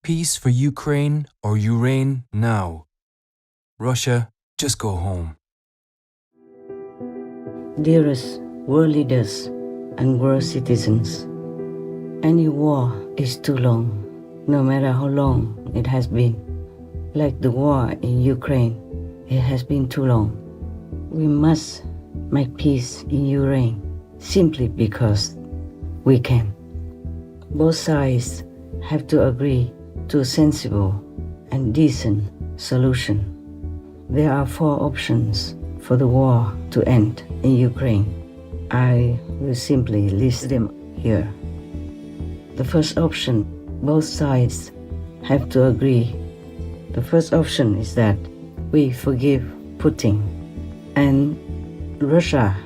Peace for Ukraine or Ureign now. Russia, just go home. Dearest world leaders and world citizens, any war is too long, no matter how long it has been. Like the war in Ukraine, it has been too long. We must make peace in Ureign simply because we can. Both sides have to agree to a sensible and decent solution. There are 4 options for the war to end in Ukraine. I will simply list them here. The first option, both sides have to agree. The first option is that we forgive Putin and Russia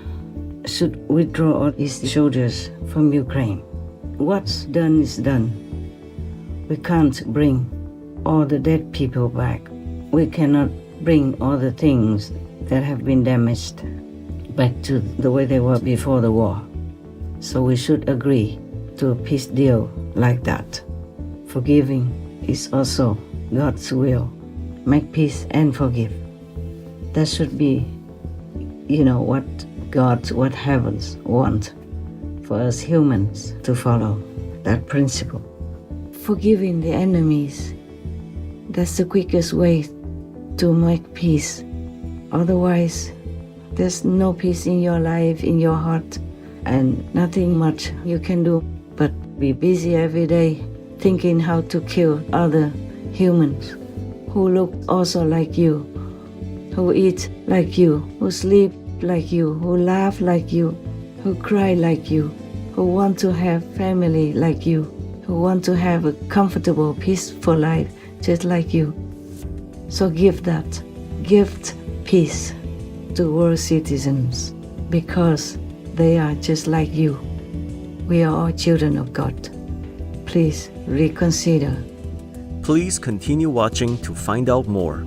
should withdraw all its soldiers from Ukraine. What's done is done. We can't bring all the dead people back. We cannot bring all the things that have been damaged back to the way they were before the war. So we should agree to a peace deal like that. Forgiving is also God's will. Make peace and forgive. That should be, what God, what heavens want for us humans to follow that principle. Forgiving the enemies, that's the quickest way to make peace. Otherwise, there's no peace in your life, in your heart, and nothing much you can do but be busy every day thinking how to kill other humans who look also like you, who eat like you, who sleep like you, who laugh like you, who cry like you, who want to have family like you, who want to have a comfortable, peaceful life just like you. So give that, gift peace to world citizens because they are just like you. We are all children of God. Please reconsider. Please continue watching to find out more.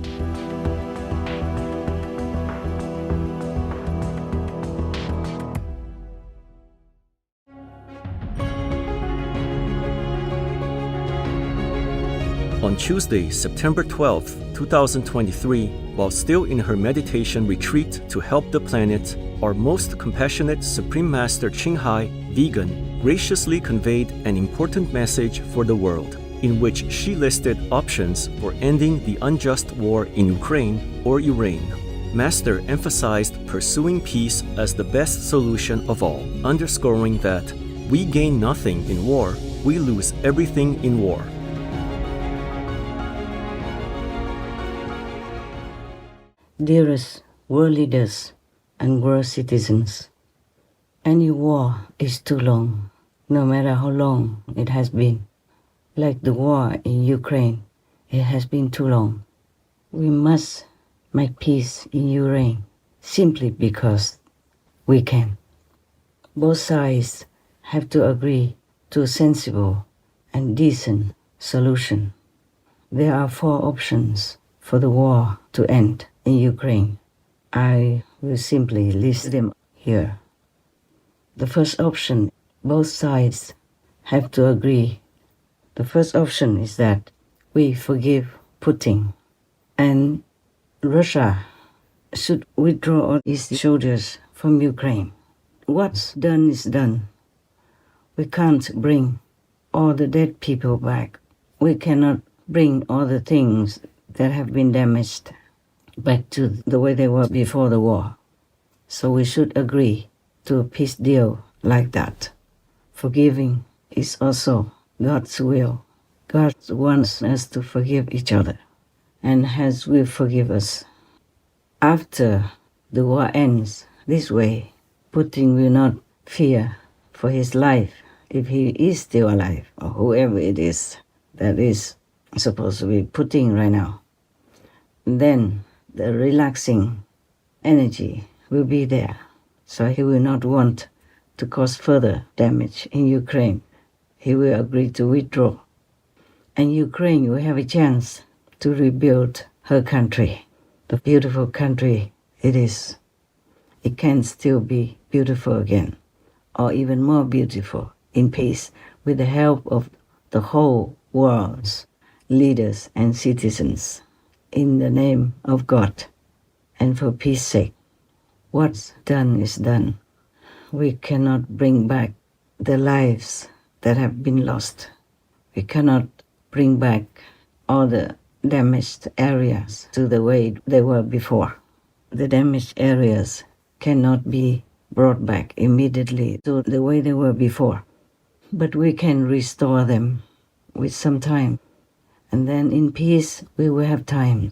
On Tuesday, September 12, 2023, while still in her meditation retreat to help the planet, our most compassionate Supreme Master Ching Hai, vegan, graciously conveyed an important message for the world, in which she listed options for ending the unjust war in Ukraine or Ureign. Master emphasized pursuing peace as the best solution of all, underscoring that we gain nothing in war, we lose everything in war. Dearest world leaders and world citizens, any war is too long, no matter how long it has been. Like the war in Ukraine, it has been too long. We must make peace in Ureign simply because we can. Both sides have to agree to a sensible and decent solution. There are 4 options for the war to end in Ukraine. I will simply list them here. The first option, both sides have to agree. The first option is that we forgive Putin and Russia should withdraw all its soldiers from Ukraine. What's done is done. We can't bring all the dead people back. We cannot bring all the things that have been damaged back to the way they were before the war. So we should agree to a peace deal like that. Forgiving is also God's will. God wants us to forgive each other, and hence will forgive us. After the war ends this way, Putin will not fear for his life if he is still alive, or whoever it is that is supposed to be Putin right now. Then the relaxing energy will be there, so he will not want to cause further damage in Ukraine. He will agree to withdraw. And Ukraine will have a chance to rebuild her country, the beautiful country it is. It can still be beautiful again, or even more beautiful in peace with the help of the whole world leaders and citizens in the name of God and for peace sake. What's done is done. We cannot bring back the lives that have been lost. We cannot bring back all the damaged areas to the way they were before. The damaged areas cannot be brought back immediately to the way they were before. But we can restore them with some time. And then in peace we will have time.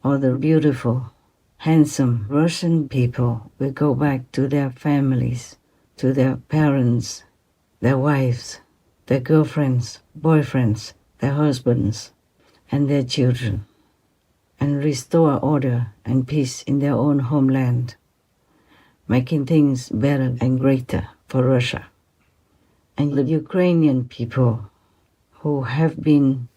All the beautiful, handsome Russian people will go back to their families, to their parents, their wives, their girlfriends, boyfriends, their husbands, and their children, and restore order and peace in their own homeland, making things better and greater for Russia. And the Ukrainian people who have been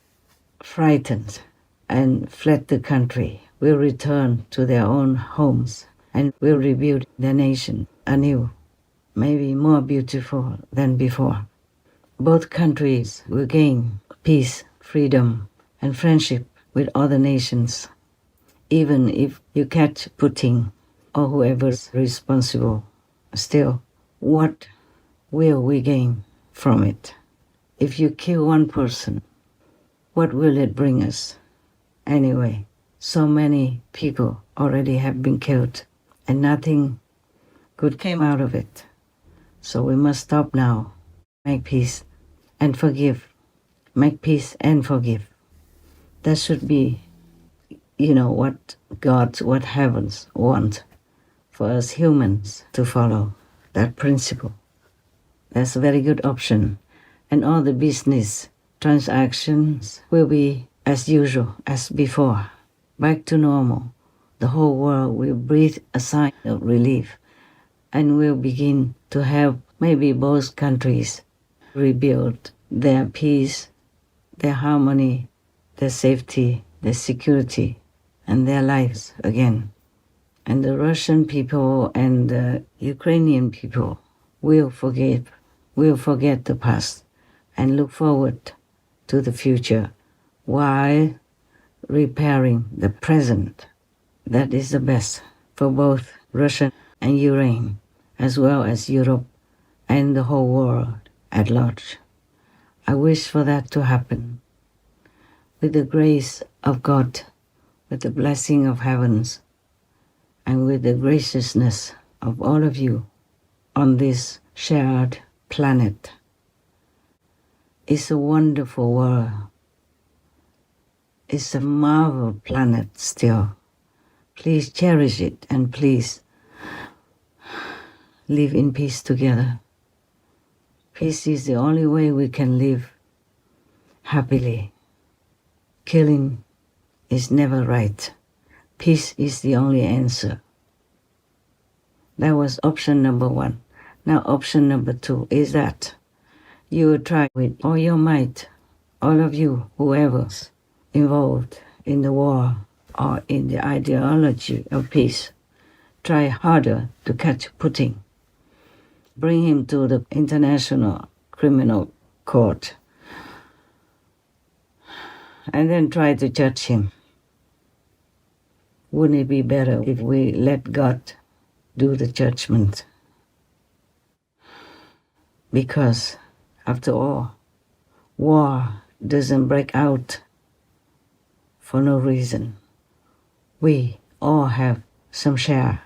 frightened and fled the country will return to their own homes and will rebuild their nation anew, maybe more beautiful than before. Both countries will gain peace, freedom, and friendship with other nations, even if you catch Putin or whoever's responsible. Still, what will we gain from it? If you kill one person, what will it bring us? Anyway, so many people already have been killed, and nothing good came out of it. So we must stop now, make peace and forgive. Make peace and forgive. That should be, what God, what heavens want for us humans to follow, that principle. That's a very good option. And all the business transactions will be as usual, as before, back to normal. The whole world will breathe a sigh of relief and will begin to have maybe both countries rebuild their peace, their harmony, their safety, their security, and their lives again. And the Russian people and the Ukrainian people will forget the past and look forward to the future while repairing the present. That is the best for both Russia and Ureign, as well as Europe and the whole world at large. I wish for that to happen. With the grace of God, with the blessing of heavens, and with the graciousness of all of you on this shared planet. It's a wonderful world. It's a marvel planet still. Please cherish it and please live in peace together. Peace is the only way we can live happily. Killing is never right. Peace is the only answer. That was option number 1. Now option number 2 is that you will try with all your might, all of you, whoever's involved in the war or in the ideology of peace, try harder to catch Putin. Bring him to the International Criminal Court and then try to judge him. Wouldn't it be better if we let God do the judgment? Because, after all, war doesn't break out for no reason. We all have some share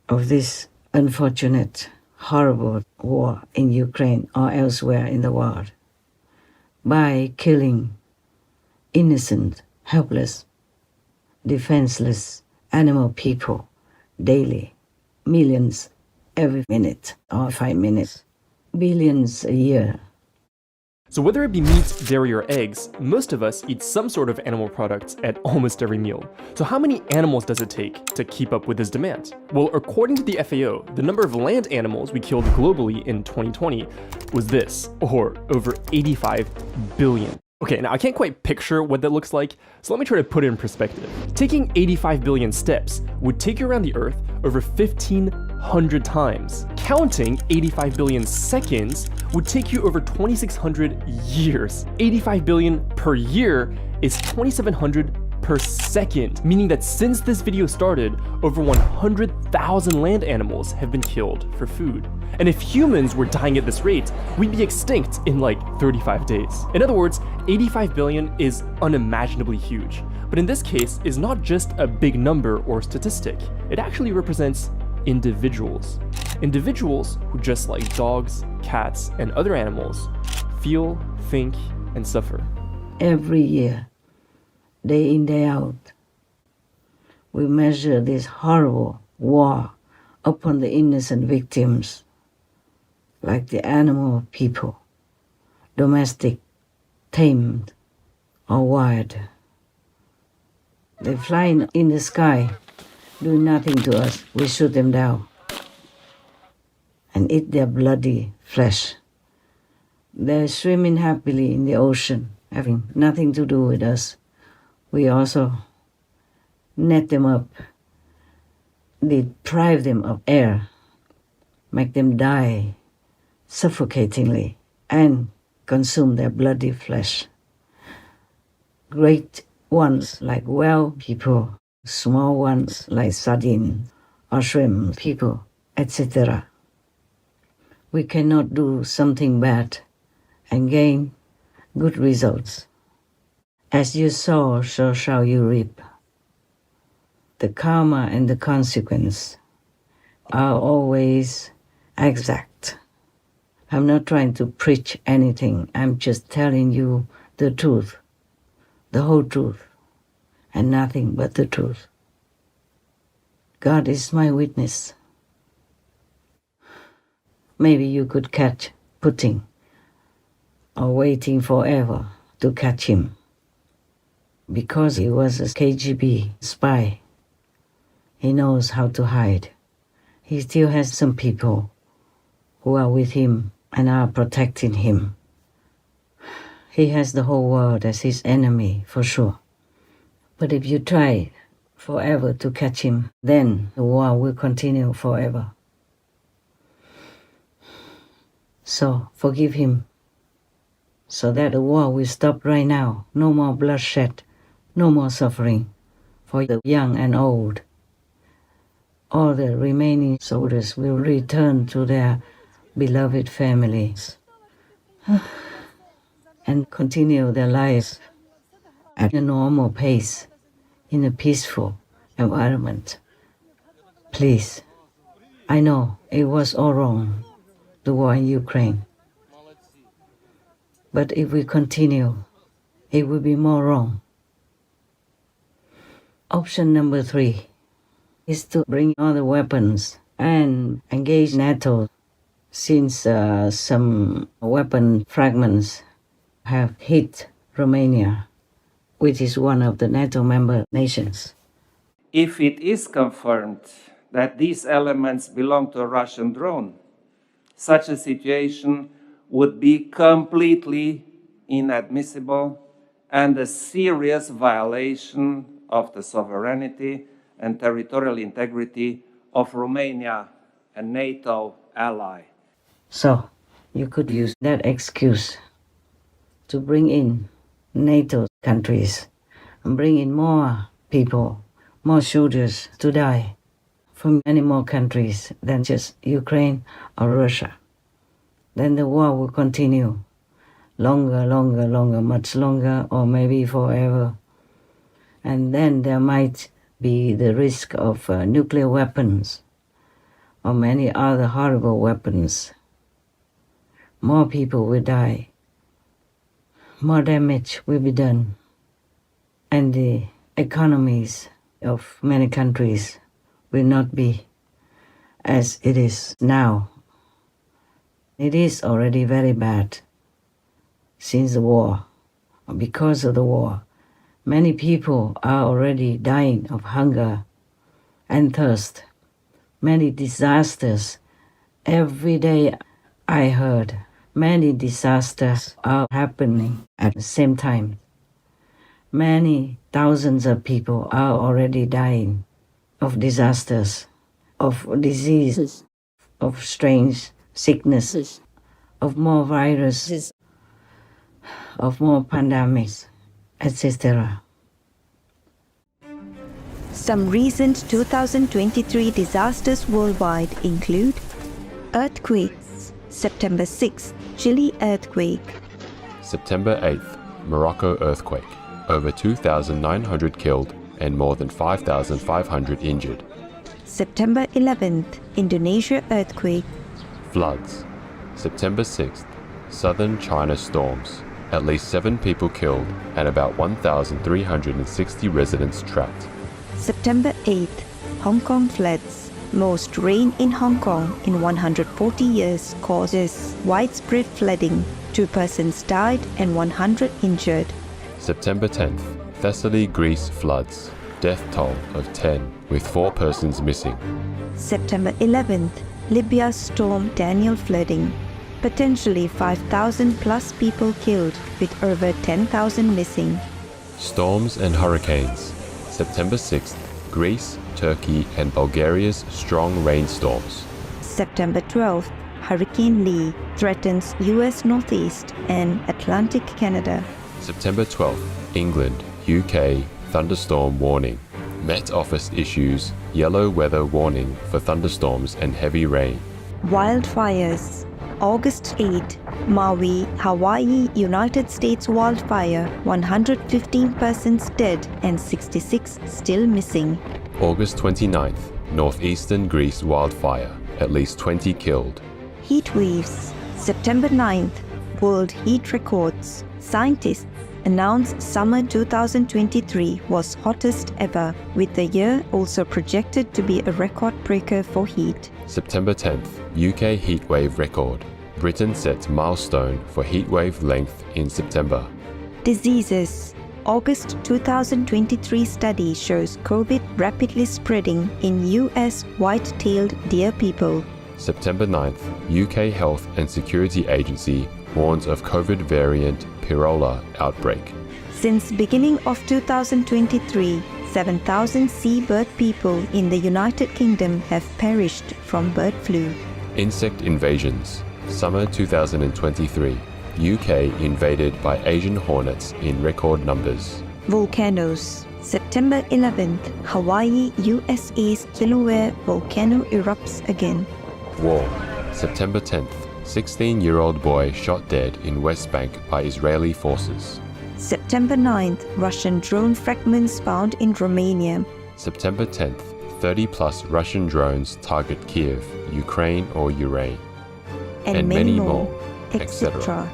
of this unfortunate, horrible war in Ukraine or elsewhere in the world by killing innocent, helpless, defenseless animal people daily, millions every minute or 5 minutes, billions a year. So whether it be meat, dairy, or eggs, most of us eat some sort of animal products at almost every meal. So how many animals does it take to keep up with this demand? Well, according to the FAO, the number of land animals we killed globally in 2020 was this, or over 85 billion. Okay, now I can't quite picture what that looks like, so let me try to put it in perspective. Taking 85 billion steps would take you around the Earth over 1,500 times. Counting 85 billion seconds would take you over 2,600 years. 85 billion per year is 2,700 per second, meaning that since this video started, over 100,000 land animals have been killed for food. And if humans were dying at this rate, we'd be extinct in like 35 days. In other words, 85 billion is unimaginably huge. But in this case, is not just a big number or statistic. It actually represents individuals. Individuals who, just like dogs, cats, and other animals, feel, think, and suffer. Every year, day in, day out, we measure this horrible war upon the innocent victims, like the animal people, domestic, tamed, or wild. They fly in the sky, doing nothing to us. We shoot them down and eat their bloody flesh. They're swimming happily in the ocean, having nothing to do with us. We also net them up, deprive them of air, make them die suffocatingly, and consume their bloody flesh. Great ones like whale people, small ones like sardine or shrimp people, etc. We cannot do something bad and gain good results. As you sow, so shall you reap. The karma and the consequence are always exact. I'm not trying to preach anything. I'm just telling you the truth, the whole truth, and nothing but the truth. God is my witness. Maybe you could catch Putin or waiting forever to catch him because he was a KGB spy. He knows how to hide. He still has some people who are with him and are protecting him. He has the whole world as his enemy, for sure. But if you try forever to catch him, then the war will continue forever. So forgive him, so that the war will stop right now. No more bloodshed, no more suffering for the young and old. All the remaining soldiers will return to their beloved families and continue their lives at a normal pace in a peaceful environment. Please, I know it was all wrong, the war in Ukraine. But if we continue, it will be more wrong. Option number 3 is to bring all the weapons and engage NATO, since some weapon fragments have hit Romania, which is one of the NATO member nations. If it is confirmed that these elements belong to a Russian drone, such a situation would be completely inadmissible and a serious violation of the sovereignty and territorial integrity of Romania, a NATO ally. So you could use that excuse to bring in NATO countries and bring in more people, more soldiers to die from many more countries than just Ukraine or Russia. Then the war will continue longer, much longer, or maybe forever. And then there might be the risk of nuclear weapons or many other horrible weapons. More people will die. More damage will be done. And the economies of many countries will not be as it is now. It is already very bad since the war, or because of the war. Many people are already dying of hunger and thirst. Many disasters. Every day I heard Many disasters are happening at the same time. Many thousands of people are already dying of disasters, of diseases, of strange sicknesses, of more viruses, of more pandemics, etc. Some recent 2023 disasters worldwide include earthquakes. September 6th, Chile earthquake. September 8th, Morocco earthquake. Over 2,900 killed and more than 5,500 injured. September 11th, Indonesia earthquake. Floods. September 6th, southern China storms. At least 7 people killed and about 1,360 residents trapped. September 8th, Hong Kong floods. Most rain in Hong Kong in 140 years causes widespread flooding. 2 persons died and 100 injured. September 10th, Thessaly, Greece floods. Death toll of 10, with 4 persons missing. September 11th, Libya storm Daniel flooding. Potentially 5,000 plus people killed with over 10,000 missing. Storms and hurricanes. September 6th, Greece, Turkey and Bulgaria's strong rainstorms. September 12th, Hurricane Lee threatens US Northeast and Atlantic Canada. September 12th, England, UK, thunderstorm warning. Met Office issues yellow weather warning for thunderstorms and heavy rain. Wildfires. August 8, Maui, Hawaii, United States wildfire, 115 persons dead and 66 still missing. August 29th, northeastern Greece wildfire, at least 20 killed. Heat waves. September 9th, world heat records. Scientists announce summer 2023 was hottest ever, with the year also projected to be a record breaker for heat. September 10th, UK heatwave record. Britain sets milestone for heatwave length in September. Diseases. August 2023 study shows COVID rapidly spreading in US white-tailed deer people. September 9th, UK Health and Security Agency warns of COVID variant Pirola outbreak. Since beginning of 2023, 7,000 seabird people in the United Kingdom have perished from bird flu. Insect invasions. Summer 2023. UK invaded by Asian hornets in record numbers. Volcanoes. September 11th, Hawaii, USA's Kilauea volcano erupts again. War. September 10th. 16-year-old boy shot dead in West Bank by Israeli forces. September 9th, Russian drone fragments found in Romania. September 10th. 30-plus Russian drones target Kiev, Ukraine or Ureign. And many more, etc. etc.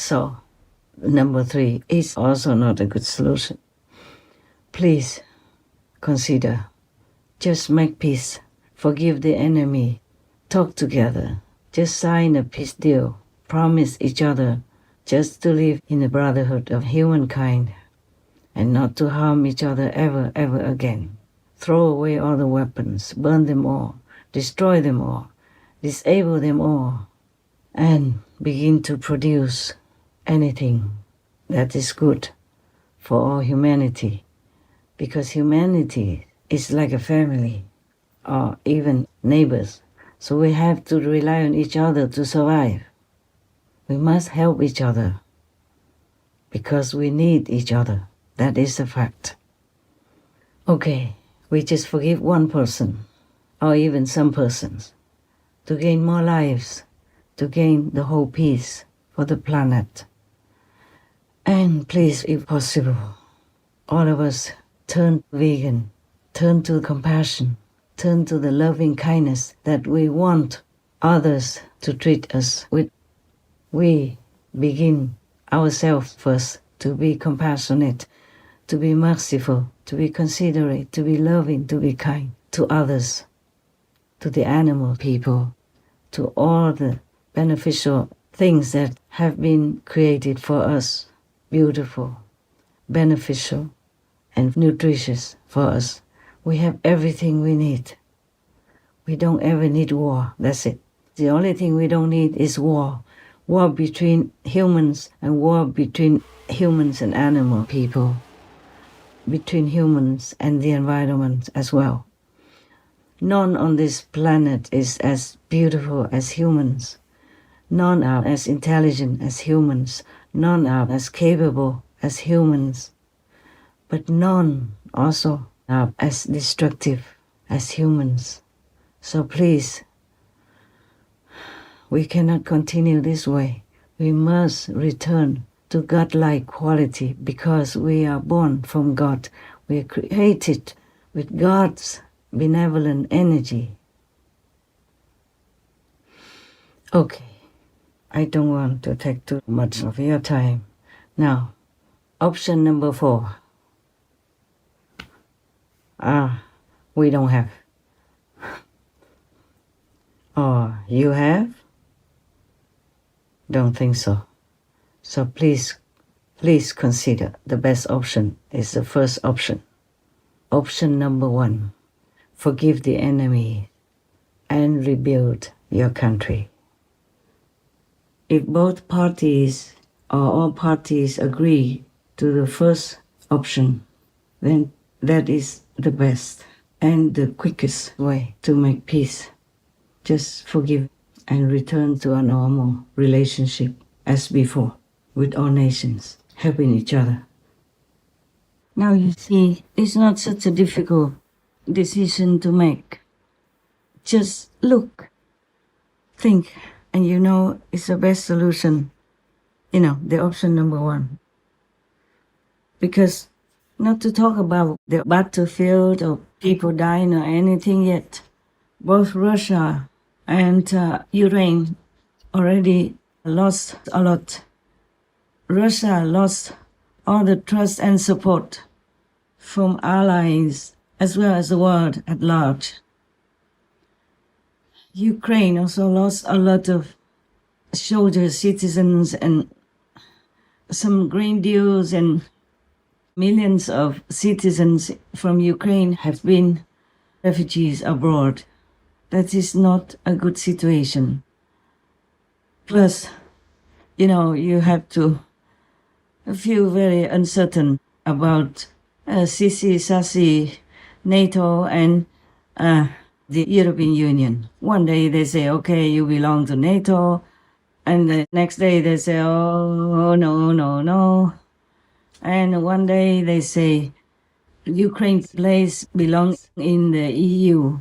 So, number 3 is also not a good solution. Please consider. Just make peace. Forgive the enemy. Talk together. Just sign a peace deal. Promise each other just to live in the brotherhood of humankind and not to harm each other ever, ever again. Throw away all the weapons. Burn them all. Destroy them all. Disable them all. And begin to produce anything that is good for all humanity. Because humanity is like a family or even neighbors. So we have to rely on each other to survive. We must help each other because we need each other. That is a fact. Okay, we just forgive one person or even some persons to gain more lives, to gain the whole peace for the planet. And please, if possible, all of us turn vegan, turn to compassion, turn to the loving kindness that we want others to treat us with. We begin ourselves first to be compassionate, to be merciful, to be considerate, to be loving, to be kind to others, to the animal people, to all the beneficial things that have been created for us, beautiful, beneficial, and nutritious for us. We have everything we need. We don't ever need war, that's it. The only thing we don't need is war. War between humans and war between humans and animal people, between humans and the environment as well. None on this planet is as beautiful as humans. None are as intelligent as humans. None are as capable as humans. But none also are as destructive as humans. So please, we cannot continue this way. We must return to godlike quality because we are born from God. We are created with God's benevolent energy. Okay, I don't want to take too much of your time. Now, option number 4. We don't have. Or you have? Don't think so. So please consider the best option is the first option. Option number 1, forgive the enemy and rebuild your country. If both parties or all parties agree to the first option, then that is the best and the quickest way to make peace. Just forgive and return to a normal relationship as before with all nations, helping each other. Now you see, it's not such a difficult decision to make. Just look, think, and you know it's the best solution, the option number 1. Because not to talk about the battlefield or people dying or anything yet, both Russia and Ureign already lost a lot. Russia lost all the trust and support from allies as well as the world at large. Ukraine also lost a lot of soldiers, citizens, and some grain deals, and millions of citizens from Ukraine have been refugees abroad. That is not a good situation. Plus, you have to feel very uncertain about sassy NATO and the European Union. One day they say, okay, you belong to NATO, and the next day they say, oh, no. And one day they say, Ukraine's place belongs in the EU.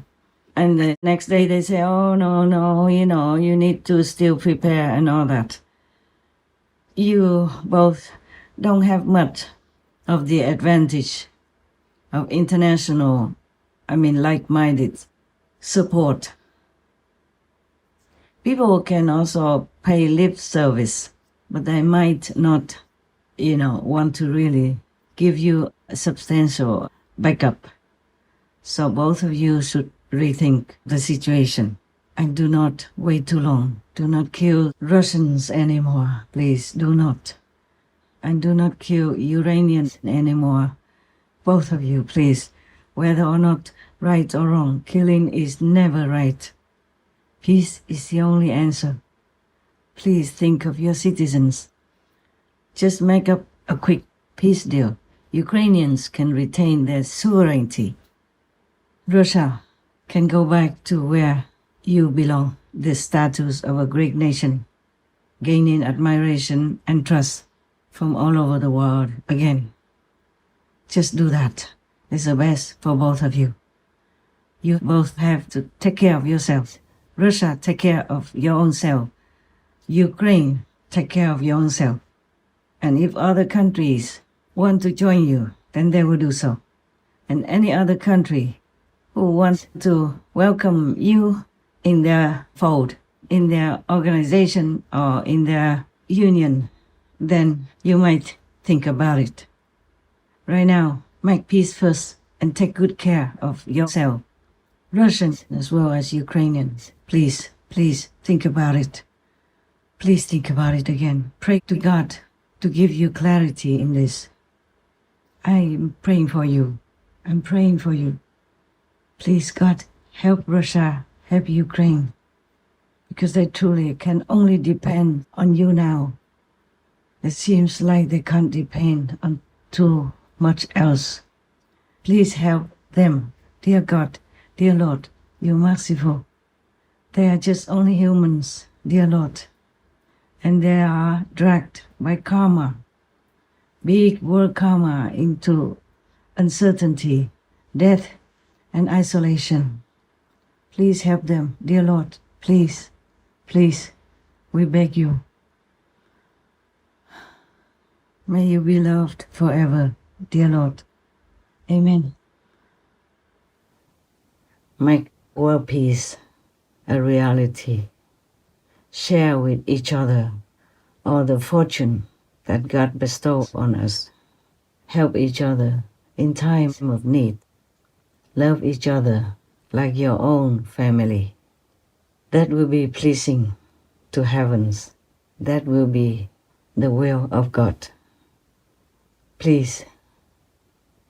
And the next day they say, oh, no, you need to still prepare and all that. You both don't have much of the advantage of international, like-minded support. People can also pay lip service but I might not, want to really give you a substantial backup. So both of you should rethink the situation and do not wait too long. Do not kill Russians anymore, please, do not. And do not kill Ukrainians anymore. Both of you, please. Whether or not right or wrong, killing is never right. Peace is the only answer. Please think of your citizens. Just make up a quick peace deal. Ukrainians can retain their sovereignty. Russia can go back to where you belong, the status of a great nation, gaining admiration and trust from all over the world again. Just do that. It's the best for both of you. You both have to take care of yourselves. Russia, take care of your own self. Ukraine, take care of your own self. And if other countries want to join you, then they will do so. And any other country who wants to welcome you in their fold, in their organization or in their union, then you might think about it. Right now, make peace first and take good care of yourself. Russians as well as Ukrainians, please think about it. Please think about it again. Pray to God to give you clarity in this. I am praying for you. I'm praying for you. Please, God, help Russia, help Ukraine, because they truly can only depend on you now. It seems like they can't depend on too much else. Please help them, dear God, dear Lord, you're merciful. They are just only humans, dear Lord, and they are dragged by karma, big world karma, into uncertainty, death, and isolation. Please help them, dear Lord, please, we beg you. May you be loved forever, dear Lord. Amen. Make world peace a reality. Share with each other all the fortune that God bestows on us. Help each other in time of need. Love each other like your own family. That will be pleasing to heavens. That will be the will of God. Please,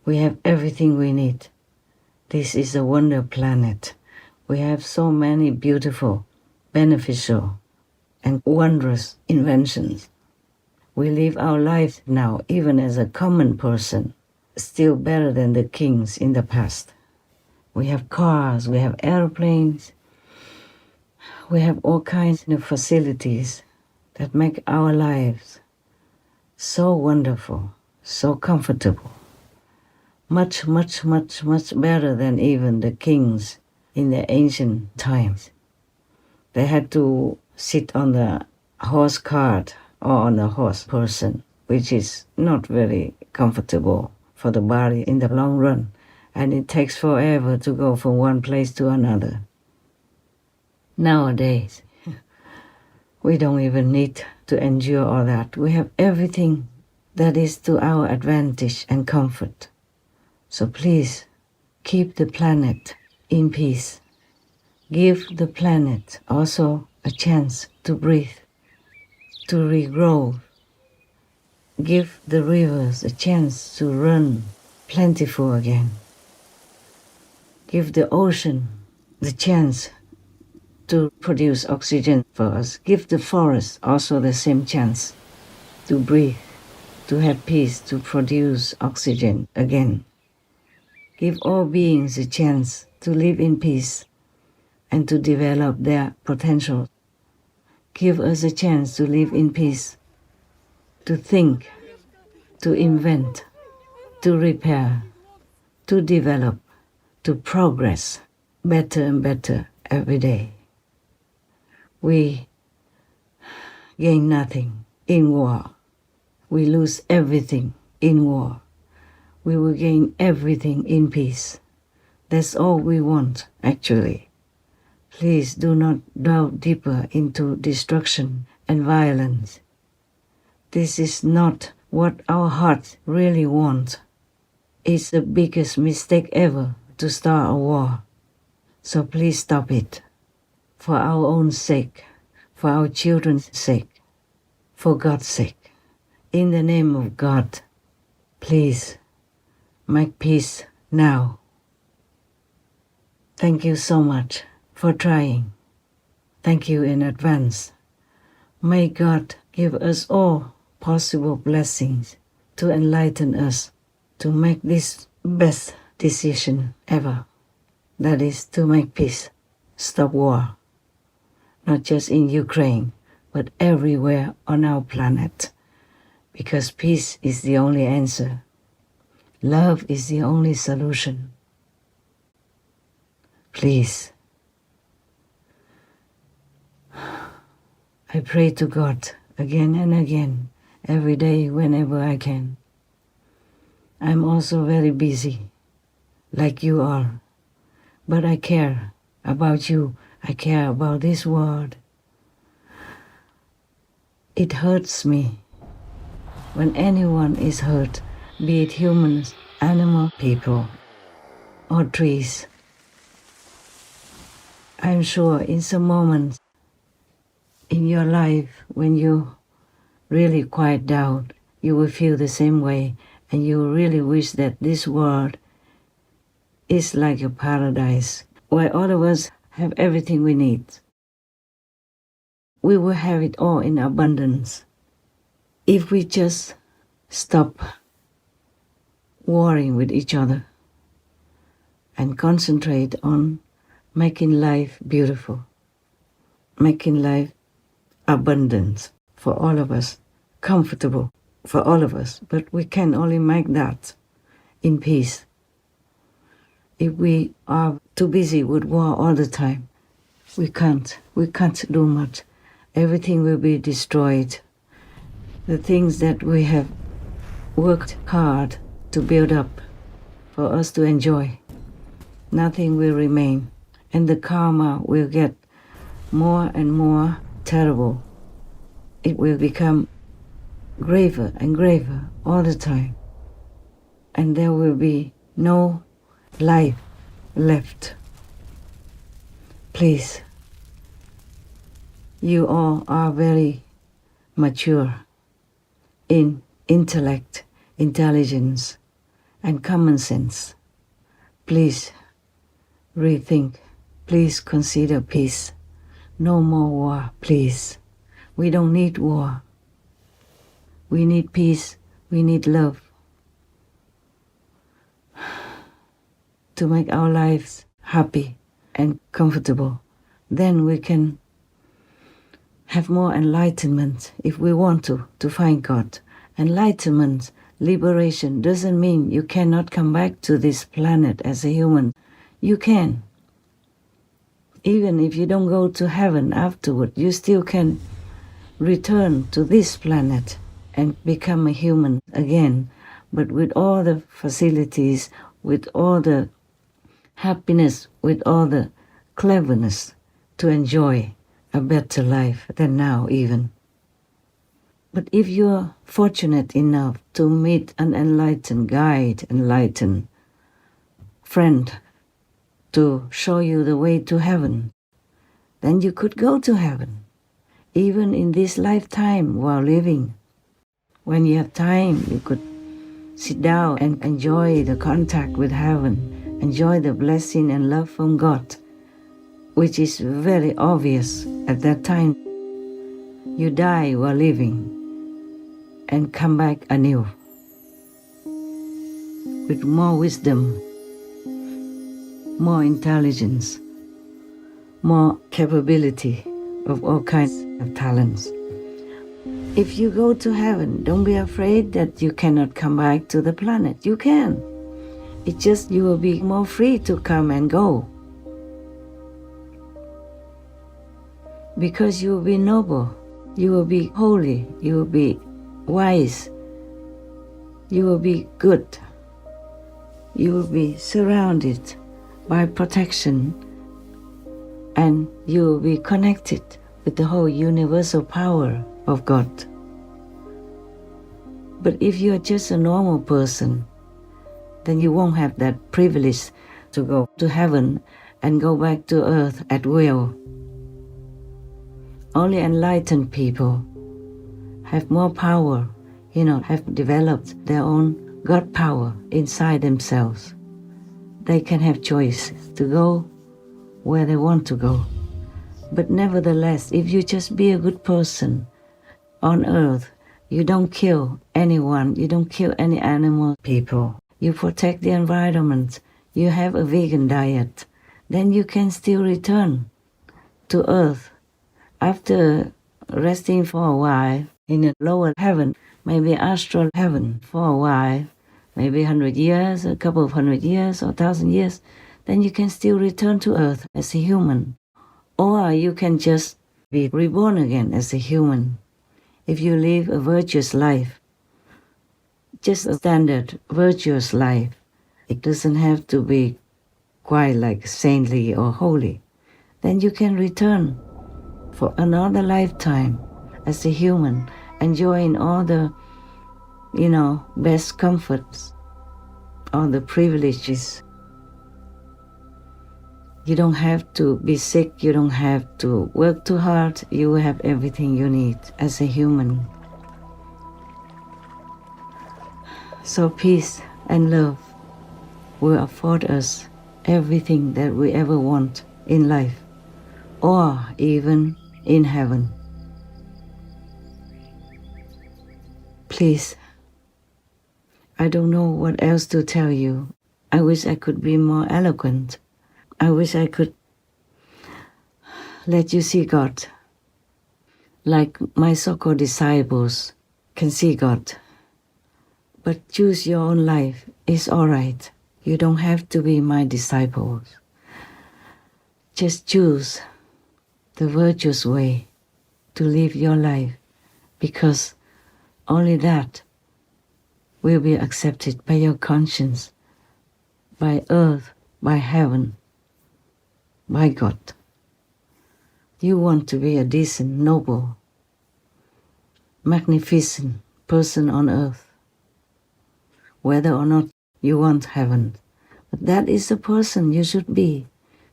we have everything we need. This is a wonder planet. We have so many beautiful, beneficial, and wondrous inventions. We live our life now, even as a common person, still better than the kings in the past. We have cars, we have airplanes, we have all kinds of facilities that make our lives so wonderful, so comfortable. Much better than even the kings in the ancient times. They had to sit on the horse cart or on a horse person, which is not very comfortable for the body in the long run, and it takes forever to go from one place to another. Nowadays, we don't even need to endure all that. We have everything that is to our advantage and comfort. So please, keep the planet in peace. Give the planet also a chance to breathe, to regrow. Give the rivers a chance to run plentiful again. Give the ocean the chance to produce oxygen for us. Give the forest also the same chance to breathe, to have peace, to produce oxygen again. Give all beings a chance to live in peace and to develop their potential. Give us a chance to live in peace, to think, to invent, to repair, to develop, to progress better and better every day. We gain nothing in war. We lose everything in war. We will gain everything in peace. That's all we want, actually. Please do not delve deeper into destruction and violence. This is not what our heart really wants. It's the biggest mistake ever to start a war. So please stop it. For our own sake, for our children's sake, for God's sake. In the name of God, please make peace now. Thank you so much for trying. Thank you in advance. May God give us all possible blessings to enlighten us to make this best decision ever. That is to make peace, stop war, not just in Ukraine, but everywhere on our planet. Because peace is the only answer. Love is the only solution. Please. I pray to God again and again, every day whenever I can. I'm also very busy, like you are. But I care about you. I care about this world. It hurts me when anyone is hurt, be it humans, animal, people, or trees. I'm sure in some moments in your life when you really quiet down, you will feel the same way, and you really wish that this world is like a paradise where all of us have everything we need. We will have it all in abundance if we just stop warring with each other and concentrate on making life beautiful, making life abundant for all of us, comfortable for all of us. But we can only make that in peace. If we are too busy with war all the time, we can't do much. Everything will be destroyed. The things that we have worked hard to build up for us to enjoy, nothing will remain. And the karma will get more and more terrible. It will become graver and graver all the time. And there will be no life left. Please, you all are very mature in intellect, intelligence, and common sense. Please rethink. Please consider peace. No more war, please. We don't need war. We need peace. We need love to make our lives happy and comfortable. Then we can have more enlightenment if we want to find God. Enlightenment, liberation doesn't mean you cannot come back to this planet as a human. You can. Even if you don't go to heaven afterward, you still can return to this planet and become a human again, but with all the facilities, with all the happiness, with all the cleverness to enjoy a better life than now even. But if you're fortunate enough to meet an enlightened guide, enlightened friend to show you the way to heaven, then you could go to heaven, even in this lifetime while living. When you have time, you could sit down and enjoy the contact with heaven, enjoy the blessing and love from God, which is very obvious at that time. You die while living and come back anew with more wisdom, more intelligence, more capability of all kinds of talents. If you go to heaven, don't be afraid that you cannot come back to the planet. You can. It's just you will be more free to come and go. Because you will be noble, you will be holy, you will be wise, you will be good, you will be surrounded by protection, and you will be connected with the whole universal power of God. But if you're just a normal person, then you won't have that privilege to go to heaven and go back to earth at will. Only enlightened people have more power, have developed their own God power inside themselves. They can have choice to go where they want to go. But nevertheless, if you just be a good person on earth, you don't kill anyone, you don't kill any animal people, you protect the environment, you have a vegan diet, then you can still return to earth after resting for a while in a lower heaven, maybe astral heaven for a while, maybe 100 years, a couple of 100 years or 1,000 years, then you can still return to earth as a human. Or you can just be reborn again as a human. If you live a virtuous life, just a standard virtuous life, it doesn't have to be quite like saintly or holy, then you can return for another lifetime as a human, enjoying all the, best comforts, all the privileges. You don't have to be sick, you don't have to work too hard, you have everything you need as a human. So peace and love will afford us everything that we ever want in life, or even in heaven. Please, I don't know what else to tell you. I wish I could be more eloquent. I wish I could let you see God like my so-called disciples can see God. But choose your own life. It's all right. You don't have to be my disciples. Just choose the virtuous way to live your life, because only that will be accepted by your conscience, by earth, by heaven, by God. You want to be a decent, noble, magnificent person on earth, whether or not you want heaven. But that is the person you should be.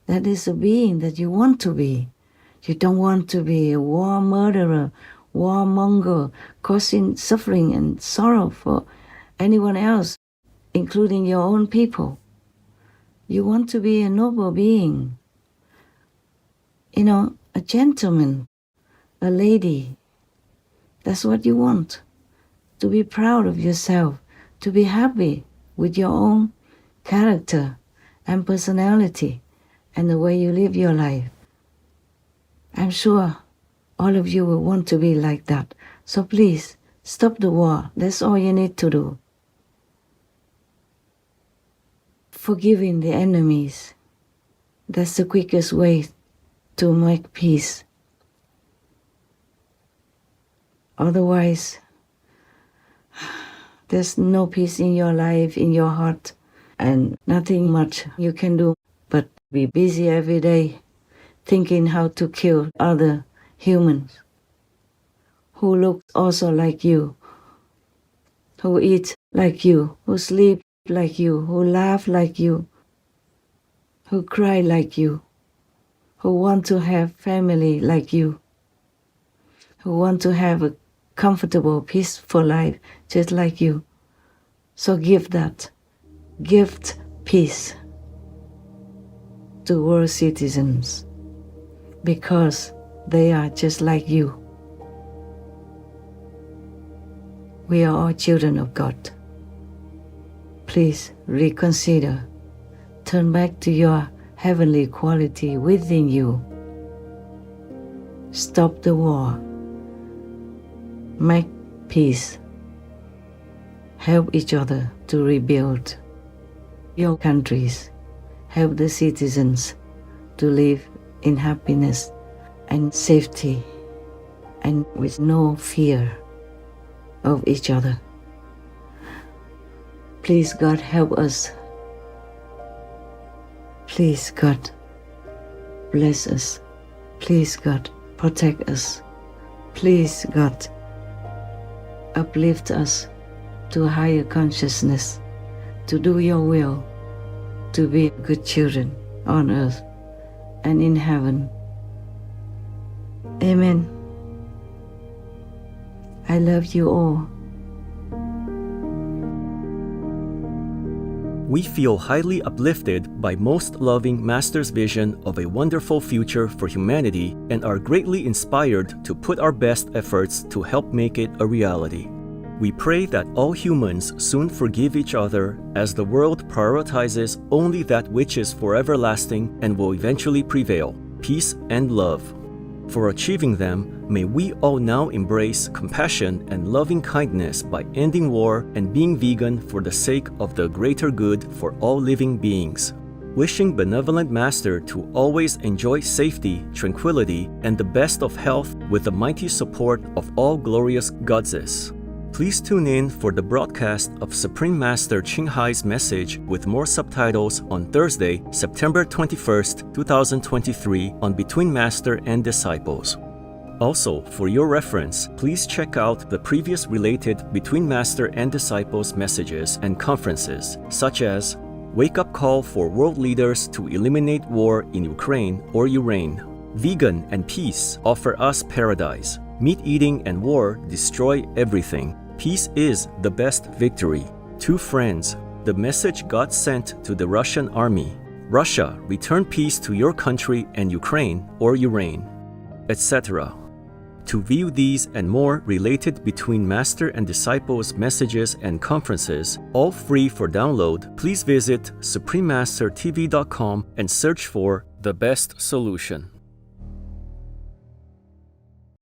That is the being that you want to be. You don't want to be a war murderer, warmonger, causing suffering and sorrow for anyone else, including your own people. You want to be a noble being, a gentleman, a lady. That's what you want. To be proud of yourself, to be happy with your own character and personality and the way you live your life. I'm sure all of you will want to be like that. So please, stop the war. That's all you need to do. Forgiving the enemies. That's the quickest way to make peace. Otherwise, there's no peace in your life, in your heart, and nothing much you can do but be busy every day thinking how to kill other humans who look also like you, who eat like you, who sleep like you, who laugh like you, who cry like you, who want to have family like you, who want to have a comfortable, peaceful life just like you. So give that. Gift peace to world citizens, because they are just like you. We are all children of God. Please reconsider. Turn back to your heavenly quality within you. Stop the war. Make peace. Help each other to rebuild your countries. Help the citizens to live in happiness and safety and with no fear of each other. Please, God, help us. Please, God, bless us. Please, God, protect us. Please, God, uplift us to a higher consciousness, to do your will, to be good children on earth and in heaven. Amen. I love you all. We feel highly uplifted by Most Loving Master's vision of a wonderful future for humanity and are greatly inspired to put our best efforts to help make it a reality. We pray that all humans soon forgive each other as the world prioritizes only that which is forever lasting and will eventually prevail, peace and love. For achieving them, may we all now embrace compassion and loving kindness by ending war and being vegan for the sake of the greater good for all living beings. Wishing Benevolent Master to always enjoy safety, tranquility, and the best of health with the mighty support of all glorious goddesses. Please tune in for the broadcast of Supreme Master Ching Hai's message with more subtitles on Thursday, September 21st, 2023 on Between Master and Disciples. Also, for your reference, please check out the previous related Between Master and Disciples messages and conferences, such as Wake Up Call for World Leaders to Eliminate War in Ukraine or Ureign, Vegan and Peace Offer Us Paradise, Meat Eating and War Destroy Everything, Peace is the Best Victory, Two Friends, The Message God Sent to the Russian Army, Russia, Return Peace to Your Country and Ukraine or Ureign, etc. To view these and more related Between Master and Disciples messages and conferences, all free for download, please visit suprememastertv.com and search for The Best Solution.